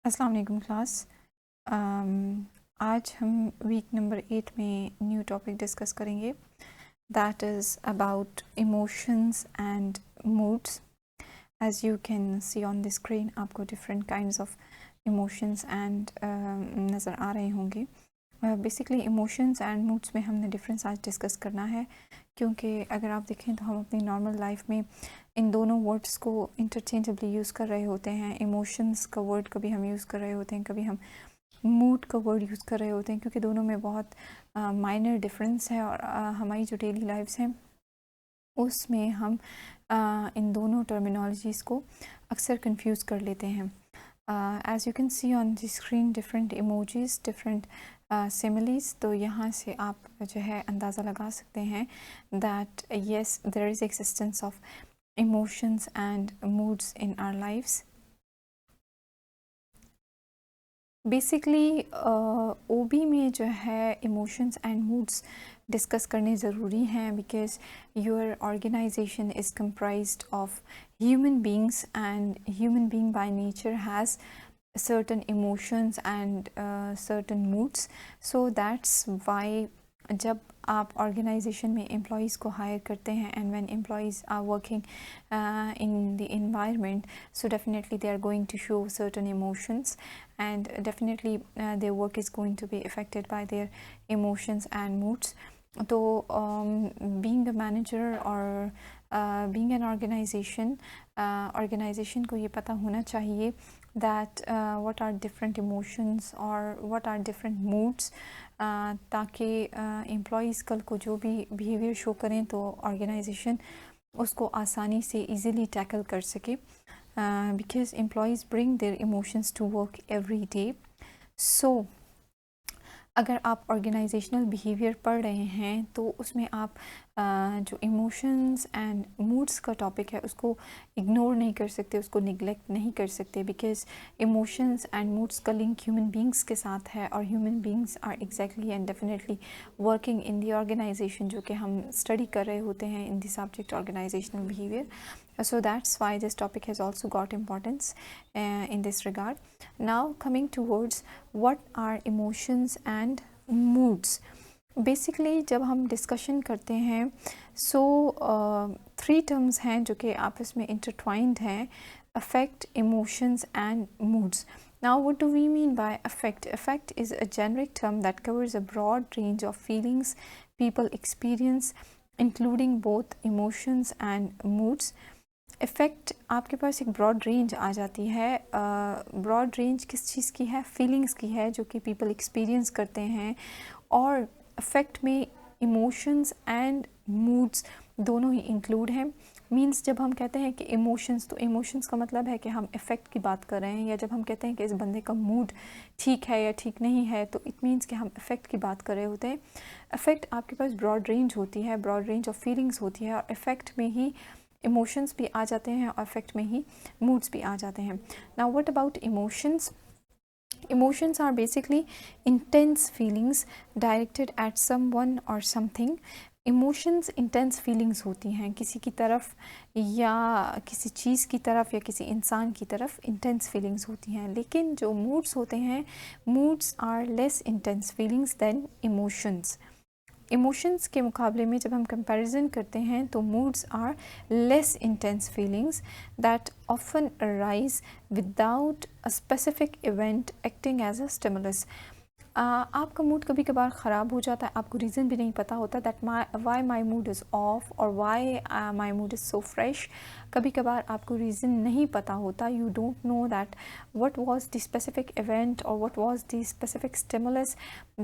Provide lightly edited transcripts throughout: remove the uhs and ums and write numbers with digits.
अस्सलाम वालेकुम क्लास। आज हम वीक नंबर 8 में न्यू टॉपिक डिस्कस करेंगे, that is about emotions and moods. As you can see on the screen आपको different kinds of emotions and नज़र आ रहे होंगे। बेसिकली इमोशंस एंड मूड्स में हमने डिफरेंस आज डिस्कस करना है, क्योंकि अगर आप देखें तो हम अपनी नॉर्मल लाइफ में इन दोनों वर्ड्स को इंटरचेंजेबली यूज़ कर रहे होते हैं। इमोशंस का वर्ड कभी हम यूज़ कर रहे होते हैं, कभी हम मूड का वर्ड यूज़ कर रहे होते हैं, क्योंकि दोनों में बहुत माइनर डिफरेंस है। और हमारी जो डेली लाइफ्स हैं उसमें हम इन दोनों टर्मिनोलॉजीज़ को अक्सर कंफ्यूज कर लेते हैं। As you can see on the screen different emojis, different similes. तो यहाँ से आप जो है अंदाज़ा लगा सकते हैं that yes there is existence of emotions and moods in our lives. Basically OB में जो है इमोशंस एंड मूड्स डिस्कस करने ज़रूरी हैं, because your organisation is comprised of human beings and human being by nature has certain emotions and certain moods. So that's why जब आप organisation में employees को हायर करते हैं and when employees are working in the environment, so definitely they are going to show certain emotions and definitely their work is going to be affected by their emotions and moods. So being a manager or being an organization, organization को ये पता होना चाहिए that what are different emotions or what are different moods, ताकि employees कल को जो भी behavior show करें तो organization उसको आसानी से easily tackle कर सके, because employees bring their emotions to work every day. So अगर आप ऑर्गेनाइजेशनल बिहेवियर पढ़ रहे हैं तो उसमें आप जो इमोशंस एंड मूड्स का टॉपिक है उसको इग्नोर नहीं कर सकते, उसको निगलेक्ट नहीं कर सकते, बिकॉज इमोशंस एंड मूड्स का लिंक ह्यूमन बींग्स के साथ है और human beings are exactly and definitely working in the organisation, जो कि हम स्टडी कर रहे होते हैं in the subject organisational behaviour. So that's why this topic has also got importance in this regard. Now coming towards what are emotions and moods. Basically जब हम discussion करते हैं so थ्री टर्म्स हैं जो कि आपस में intertwined हैं: affect, emotions and moods. Now what do we mean by affect? Affect is a generic term that covers a broad range of feelings people experience, including both emotions and moods. Effect आपके पास एक broad range आ जाती है. Broad range किस चीज़ की है? Feelings की है, जो कि पीपल एक्सपीरियंस करते हैं. और इफ़ेक्ट में इमोशंस एंड मूड्स दोनों ही इंक्लूड हैं. मींस जब हम कहते हैं कि इमोशंस, तो इमोशंस का मतलब है कि हम इफ़ेक्ट की बात कर रहे हैं, या जब हम कहते हैं कि इस बंदे का मूड ठीक है या ठीक नहीं है, तो इट मीन्स कि हम इफ़ेक्ट की बात कर रहे होते हैं. इफ़ेक्ट आपके पास ब्रॉड रेंज होती है, ब्रॉड रेंज ऑफ फीलिंग्स होती है, और इफ़ेक्ट में ही इमोशंस भी आ जाते हैं और इफ़ेक्ट में ही मूड्स भी आ जाते हैं. Now what about emotions? Emotions are basically intense feelings directed at someone or something. Emotions intense feelings होती हैं किसी की तरफ या किसी चीज़ की तरफ या किसी इंसान की तरफ इंटेंस फीलिंग्स होती हैं. लेकिन जो मूड्स होते हैं, moods are less intense feelings than emotions. Emotions के मुकाबले में जब हम कंपैरिजन करते हैं तो moods are less intense feelings that often arise without a specific event acting as a stimulus. आपका मूड कभी कभार ख़राब हो जाता है, आपको रीज़न भी नहीं पता होता that why my mood is off और why my mood is so fresh. कभी कभार आपको रीज़न नहीं पता होता, you don't know that what was the specific event or what was the specific stimulus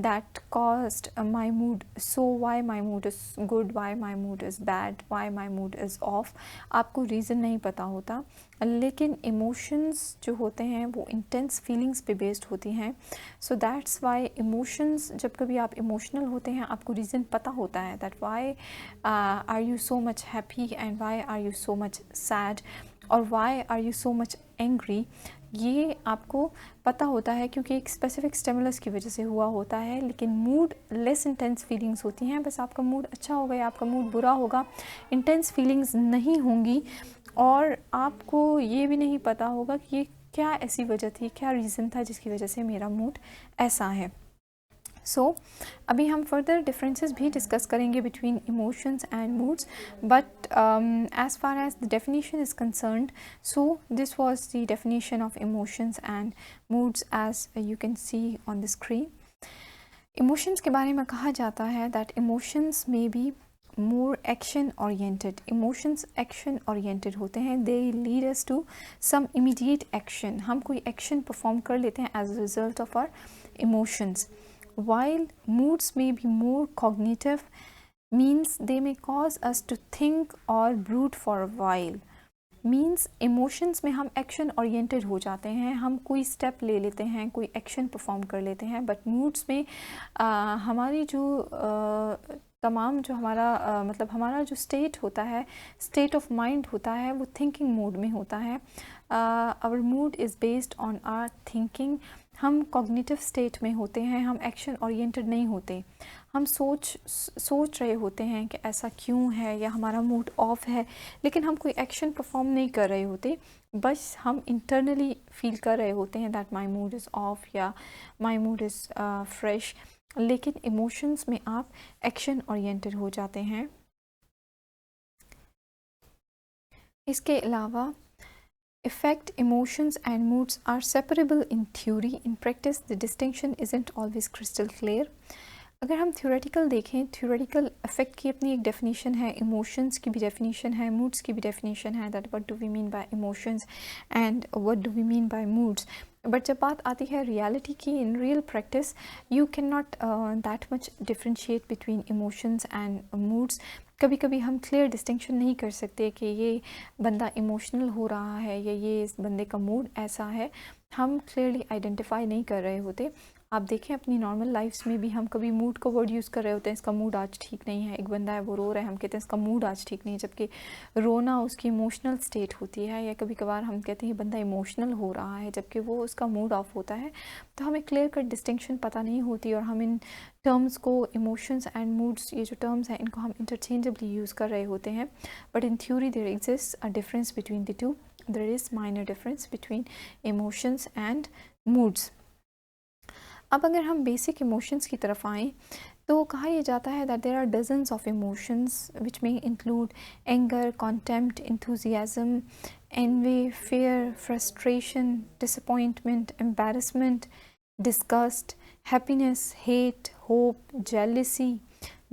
that caused my mood. So why my mood is good, why my mood is bad, why my mood is off. आपको reason नहीं पता होता. लेकिन emotions जो होते हैं वो intense feelings पे बेस्ड होती हैं. सो दैट्स वाई इमोशंस, जब कभी आप इमोशनल होते हैं आपको रीज़न पता होता है that why are you so much happy and why are you so much sad और why are you so much angry. ये आपको पता होता है क्योंकि एक स्पेसिफिक स्टिमुलस की वजह से हुआ होता है. लेकिन मूड लेस इंटेंस फीलिंग्स होती हैं. बस आपका मूड अच्छा होगा या आपका मूड बुरा होगा, इंटेंस फीलिंग्स नहीं होंगी. और आपको ये भी नहीं पता होगा कि ये क्या ऐसी वजह थी, क्या रीज़न था जिसकी वजह से मेरा मूड ऐसा है। सो अभी हम फर्दर डिफरेंसेस भी डिस्कस करेंगे between emotions and moods, but as far as the definition is concerned, so this was the definition of emotions and moods as you can see on the screen. Emotions के बारे में कहा जाता है that emotions में be more action oriented. Emotions action oriented होते हैं, they lead us to some immediate action. हम कोई एक्शन परफॉर्म कर लेते हैं as a result of our emotions. While moods may be more cognitive, means they may cause us to think or brood for a while. Means emotions में हम action oriented हो जाते हैं, हम कोई स्टेप ले लेते हैं, कोई एक्शन परफॉर्म कर लेते हैं, बट मूड्स में हमारी जो तमाम जो हमारा मतलब हमारा जो स्टेट होता है, स्टेट ऑफ माइंड होता है, वो थिंकिंग मोड में होता है। Our mood is based on our thinking. हम कॉग्निटिव स्टेट में होते हैं, हम एक्शन ओरिएंटेड नहीं होते। हम सोच रहे होते हैं कि ऐसा क्यों है, या हमारा मूड ऑफ है, लेकिन हम कोई एक्शन परफॉर्म नहीं कर रहे होते, बस हम इंटरनली फील कर रहे होते हैं that my mood is of या माई मूड इज़ फ्रेश। लेकिन इमोशंस में आप एक्शन ओरिएंटेड हो जाते हैं। इसके अलावा effect, emotions and moods are separable in theory. In practice, the distinction isn't always crystal clear. अगर हम theoretical देखें, theoretical effect की अपनी एक definition है, emotions की भी definition है, moods की भी definition है, that what do we mean by emotions and what do we mean by moods. But जब बात आती है रियलिटी की, in real practice you can not that much differentiate between emotions and moods. कभी कभी हम क्लियर डिस्टिंक्शन नहीं कर सकते कि ये बंदा इमोशनल हो रहा है या ये इस बंदे का मूड ऐसा है, हम क्लियरली आइडेंटिफाई नहीं कर रहे होते। आप देखें अपनी नॉर्मल लाइफ्स में भी हम कभी मूड का वर्ड यूज़ कर रहे होते हैं, इसका मूड आज ठीक नहीं है। एक बंदा है वो रो रहा है, हम कहते हैं इसका मूड आज ठीक नहीं है, जबकि रोना उसकी इमोशनल स्टेट होती है। या कभी कभार हम कहते हैं बंदा इमोशनल हो रहा है, जबकि वो उसका मूड ऑफ होता है। तो हमें क्लियर कट डिस्टिंक्शन पता नहीं होती, और हम इन टर्म्स को, इमोशंस एंड मूड्स, ये जो टर्म्स हैं इनको हम इंटरचेंजेबली यूज़ कर रहे होते हैं। But in theory there exist a difference between the two, there is minor difference between emotions and moods. अब अगर हम बेसिक इमोशंस की तरफ आएँ, तो कहा यह जाता है that there are dozens of emotions which may include anger, contempt, enthusiasm, envy, fear, frustration, disappointment, embarrassment, disgust, happiness, hate, hope, jealousy,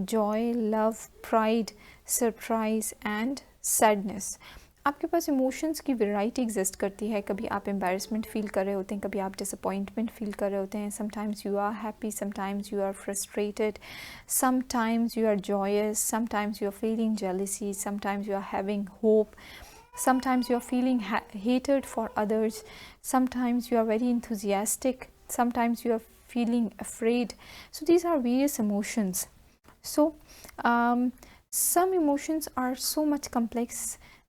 joy, love, pride, surprise and sadness. आपके पास इमोशंस की वैरायटी एग्जिस्ट करती है। कभी आप embarrassment feel कर रहे होते हैं, कभी आप डिसअपॉइंटमेंट फ़ील कर रहे होते हैं। Sometimes you are happy, sometimes you are frustrated, sometimes you are joyous, sometimes you are feeling jealousy, sometimes you are having hope, sometimes you are feeling hatred for others, sometimes you are very enthusiastic, sometimes you are feeling afraid. So these are various emotions. So some emotions are so much complex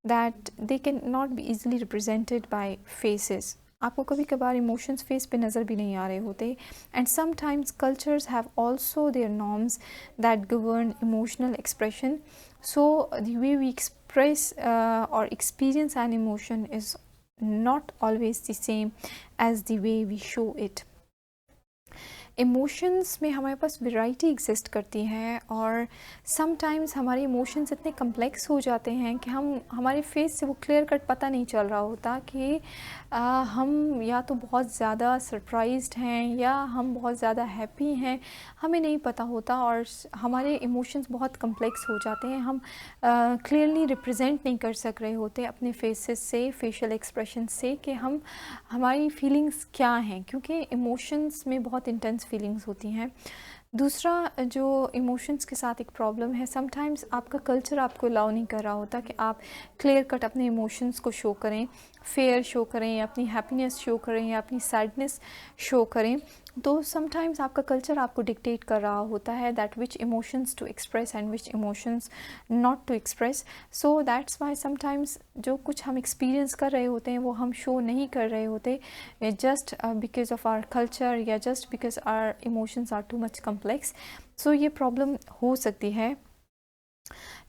that they cannot be easily represented by faces. आपको कभी कभार emotions face पे नज़र भी नहीं आ रहे होते। And sometimes cultures have also their norms that govern emotional expression. So the way we express or experience an emotion is not always the same as the way we show it. Emotions में हमारे पास variety exist करती है, और sometimes हमारे emotions इतने complex हो जाते हैं कि हमारे फेस से वो क्लियर कट पता नहीं चल रहा होता कि हम या तो बहुत ज़्यादा सरप्राइज्ड हैं या हम बहुत ज़्यादा हैप्पी हैं, हमें नहीं पता होता। और हमारे इमोशंस बहुत कम्प्लेक्स हो जाते हैं, हम क्लियरली रिप्रेजेंट नहीं कर सक रहे होते अपने फेसेस से, फेशियल एक्सप्रेशन से, कि हमारी फीलिंग्स क्या हैं, क्योंकि इमोशंस में बहुत इंटेंस फीलिंग्स होती हैं। दूसरा जो इमोशंस के साथ एक प्रॉब्लम है, समटाइम्स आपका कल्चर आपको अलाउ नहीं कर रहा होता कि आप क्लियर कट अपने इमोशंस को शो करें, फेयर शो करें, या अपनी हैप्पीनेस शो करें, या अपनी सैडनेस शो करें। तो समटाइम्स आपका कल्चर आपको डिक्टेट कर रहा होता है that which emotions to express and which emotions not to express. So that's why sometimes जो कुछ हम एक्सपीरियंस कर रहे होते हैं वो हम शो नहीं कर रहे होते, just because of our culture, या just because our emotions are too much complex. So ये प्रॉब्लम हो सकती है।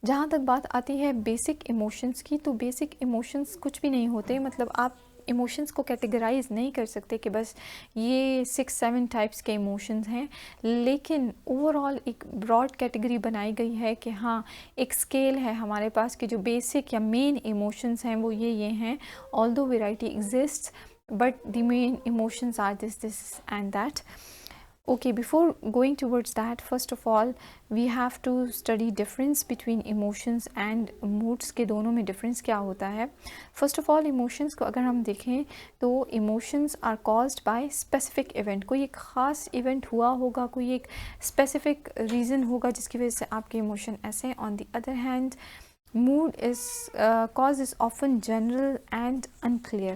जहाँ तक बात आती है बेसिक इमोशंस की, तो बेसिक इमोशंस कुछ भी नहीं होते, मतलब आप इमोशंस को कैटेगराइज नहीं कर सकते कि बस ये 6-7 टाइप्स के इमोशंस हैं, लेकिन ओवरऑल एक ब्रॉड कैटेगरी बनाई गई है कि हाँ, एक स्केल है हमारे पास कि जो बेसिक या मेन इमोशंस हैं वो ये हैं, although variety exists but the main emotions are this and that. Okay, before going towards that, first of all we have to study difference between emotions and moods के दोनों में difference क्या होता है. First of all emotions को अगर हम देखें तो emotions are caused by specific event. कोई एक ख़ास event हुआ होगा, कोई एक specific reason होगा जिसकी वजह से आपके emotion ऐसे. On the other hand mood is cause is often general and unclear.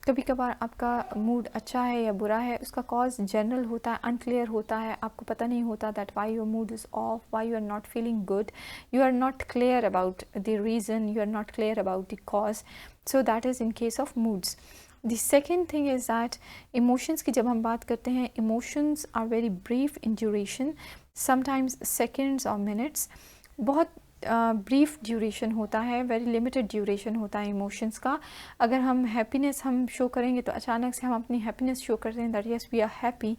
कभी कभार आपका मूड अच्छा है या बुरा है, उसका कॉज जनरल होता है, अनक्लियर होता है, आपको पता नहीं होता that why your mood is off, why you are not feeling good, you are not clear about the reason, you are not clear about the cause. So that is in case of moods. The second thing is that emotions की जब हम बात करते हैं, emotions are very brief in duration, sometimes seconds और minutes. बहुत brief duration होता है, वेरी लिमिटेड ड्यूरेशन होता है इमोशंस का. अगर हम हैप्पीनेस हम शो करेंगे तो अचानक से हम अपनी हैप्पीनेस शो करते हैं that yes we are happy,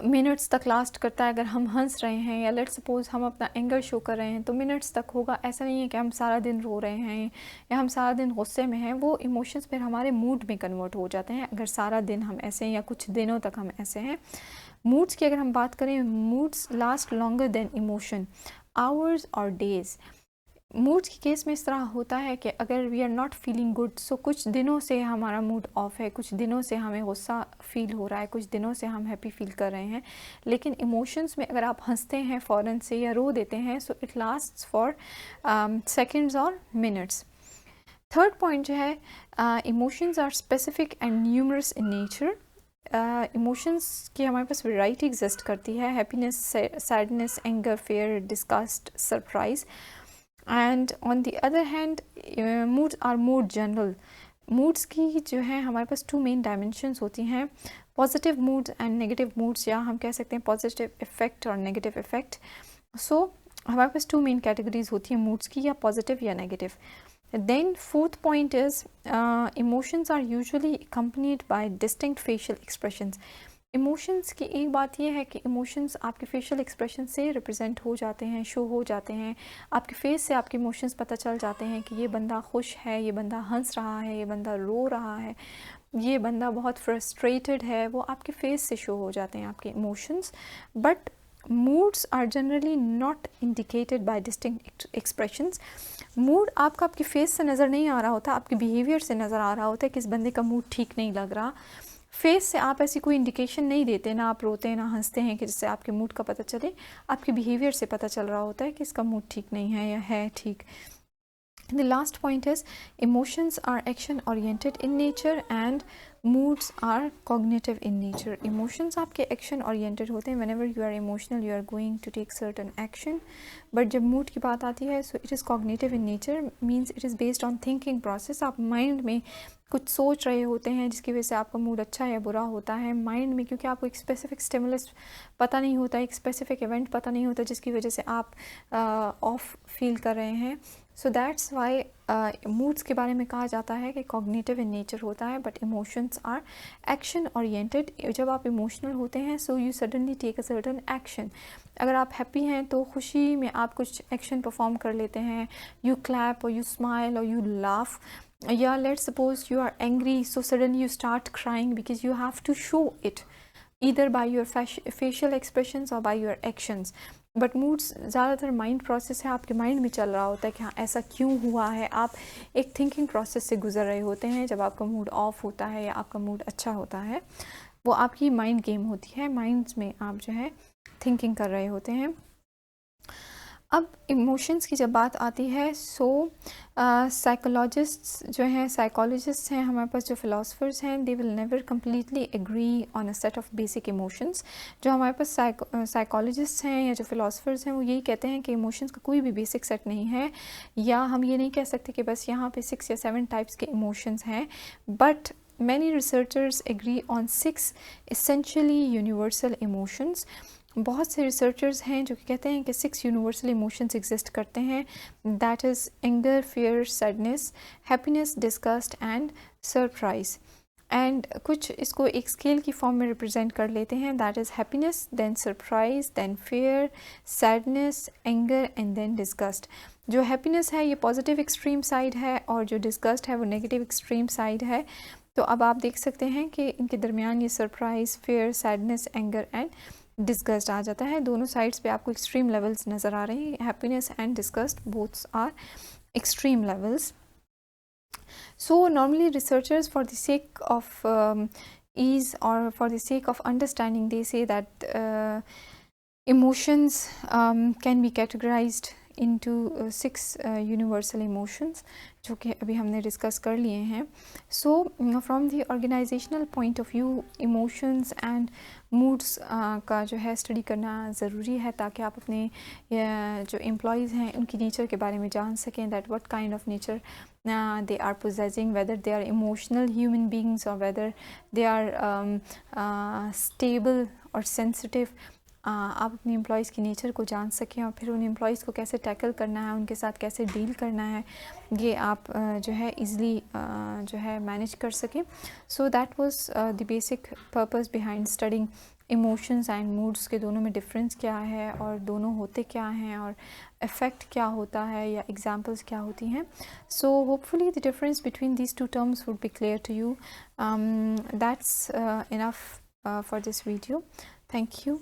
minutes तक लास्ट करता है. अगर हम हंस रहे हैं या लेट्स सपोज हम अपना एंगर शो कर रहे हैं तो मिनट्स तक होगा. ऐसा नहीं है कि हम सारा दिन रो रहे हैं या हम सारा दिन गुस्से में हैं, वो इमोशंस फिर हमारे मूड में कन्वर्ट हो जाते हैं अगर सारा दिन हम ऐसे हैं या कुछ दिनों तक हम ऐसे हैं. मूड्स की अगर हम बात करें, moods last longer than emotion, hours और डेज़. मूड्स के केस में इस तरह होता है कि अगर we are not feeling good, so कुछ दिनों से हमारा मूड ऑफ है, कुछ दिनों से हमें गुस्सा फील हो रहा है, कुछ दिनों से हम हैप्पी फील कर रहे हैं. लेकिन इमोशंस में अगर आप हंसते हैं फ़ौरन से या रो देते हैं, so it lasts for seconds और मिनट्स. थर्ड पॉइंट जो है, emotions are specific and numerous in nature. Emotions की हमारे पास वैरायटी एग्जिस्ट करती है, happiness, sadness, anger, fear, disgust, surprise. And on the other hand moods are more general. Moods की जो है हमारे पास टू मेन डायमेंशंस होती हैं, positive moods and negative moods, या हम कह सकते हैं पॉजिटिव इफ़ेक्ट और नेगेटिव इफ़ेक्ट. सो हमारे पास टू मेन कैटेगरीज होती हैं मूड्स की, या पॉजिटिव या negative. Then fourth point is emotions are usually accompanied by distinct facial expressions. Emotions की एक बात यह है कि emotions आपके facial expression से represent हो जाते हैं, show हो जाते हैं. आपके face से आपके emotions पता चल जाते हैं कि ये बंदा खुश है, ये बंदा हंस रहा है, ये बंदा रो रहा है, ये बंदा बहुत frustrated है, वो आपके face से show हो जाते हैं आपके emotions. But moods are generally not indicated by distinct expressions. Mood आपका आपके फेस से नज़र नहीं आ रहा होता, आपके बिहेवियर से नज़र आ रहा होता है कि इस बंदे का मूड ठीक नहीं लग रहा. फेस से आप ऐसी कोई इंडिकेशन नहीं देते, ना आप रोते हैं ना हंसते हैं कि जिससे आपके मूड का पता चले. आपके बिहेवियर से पता चल रहा होता है कि इसका मूड ठीक नहीं है या है ठीक. The last point is emotions are action oriented in nature and moods are cognitive in nature. Emotions आपके action oriented होते हैं. Whenever you are emotional you are going to take certain action. But जब mood की बात आती है, so it is cognitive in nature, means it is based on thinking process. आप mind में कुछ सोच रहे होते हैं जिसकी वजह से आपका मूड अच्छा या बुरा होता है माइंड में, क्योंकि आपको एक स्पेसिफिक स्टिमुलस पता नहीं होता, एक स्पेसिफिक इवेंट पता नहीं होता जिसकी वजह से आप ऑफ फील कर रहे हैं. सो दैट्स वाई मूड्स के बारे में कहा जाता है कि कॉग्निटिव इन नेचर होता है, but emotions are action oriented. जब आप इमोशनल होते हैं so you suddenly take a certain action. अगर आप हैप्पी हैं तो खुशी में आप कुछ एक्शन परफॉर्म कर लेते हैं, यू क्लैप और यू स्माइल और यू लाफ. या let's suppose you are angry, so suddenly you start crying because you have to show it either by your facial expressions or by your actions. But moods ज़्यादातर mind process है, आपके mind में चल रहा होता है कि हाँ ऐसा क्यों हुआ है. आप एक थिंकिंग प्रोसेस से गुजर रहे होते हैं. जब आपका मूड ऑफ होता है या आपका मूड अच्छा होता है, वो आपकी माइंड गेम होती है, माइंड्स में आप जो है थिंकिंग कर रहे होते हैं. अब इमोशंस की जब बात आती है, सो साइकोलॉजिस्ट्स जो हैं, साइकोलॉजिस्ट्स हैं हमारे पास, जो फ़िलासफ़र्स हैं, they will never completely agree on a set of basic emotions. जो हमारे पास साइकोलॉजिस्ट्स हैं या जो फ़िलासफ़र्स हैं वो यही कहते हैं कि इमोशंस का कोई भी बेसिक सेट नहीं है, या हम ये नहीं कह सकते कि बस यहाँ पे 6 या 7 टाइप्स के इमोशंस हैं. But many researchers agree on 6 essentially universal emotions. बहुत से रिसर्चर्स हैं जो कि कहते हैं कि 6 यूनिवर्सल इमोशंस एग्जिस्ट करते हैं, that is anger, fear, sadness, happiness, disgust and surprise. And कुछ इसको एक स्केल की फॉर्म में रिप्रेजेंट कर लेते हैं, that is happiness, then surprise, then fear, sadness, anger and then disgust. जो हैप्पीनेस है ये पॉजिटिव एक्सट्रीम साइड है और जो डिस्गस्ट है वो नेगेटिव एक्सट्रीम साइड है। तो अब आप देख सकते हैं कि इनके दरमियान ये surprise, fear, sadness, anger and disgust आ जाता है। दोनों साइड्स पे आपको एक्सट्रीम लेवल्स नज़र आ रहे हैं, happiness and disgust boths are extreme levels. So normally researchers, for the sake of ease or for the sake of understanding, they say that emotions can be categorized into 6 universal emotions, जो कि अभी हमने discuss कर लिए हैं। So from the organisational point of view emotions and moods का जो है स्टडी करना ज़रूरी है, ताकि आप अपने जो एम्प्लॉयज़ हैं उनकी नेचर के बारे में जान सकें, that what kind of nature they are possessing, whether they are emotional human beings or whether they are stable or sensitive. आप अपने एम्प्लॉयज़ की नेचर को जान सकें और फिर उन एम्प्लॉयज़ को कैसे टैकल करना है, उनके साथ कैसे डील करना है, ये आप जो है ईज़िली जो है मैनेज कर सकें। So that was the basic purpose behind studying emotions and moods के दोनों में डिफरेंस क्या है और दोनों होते क्या हैं और इफ़ेक्ट क्या होता है या एग्जांपल्स क्या होती हैं। So hopefully the difference between these two terms would be clear to you. That's enough for this video. Thank you.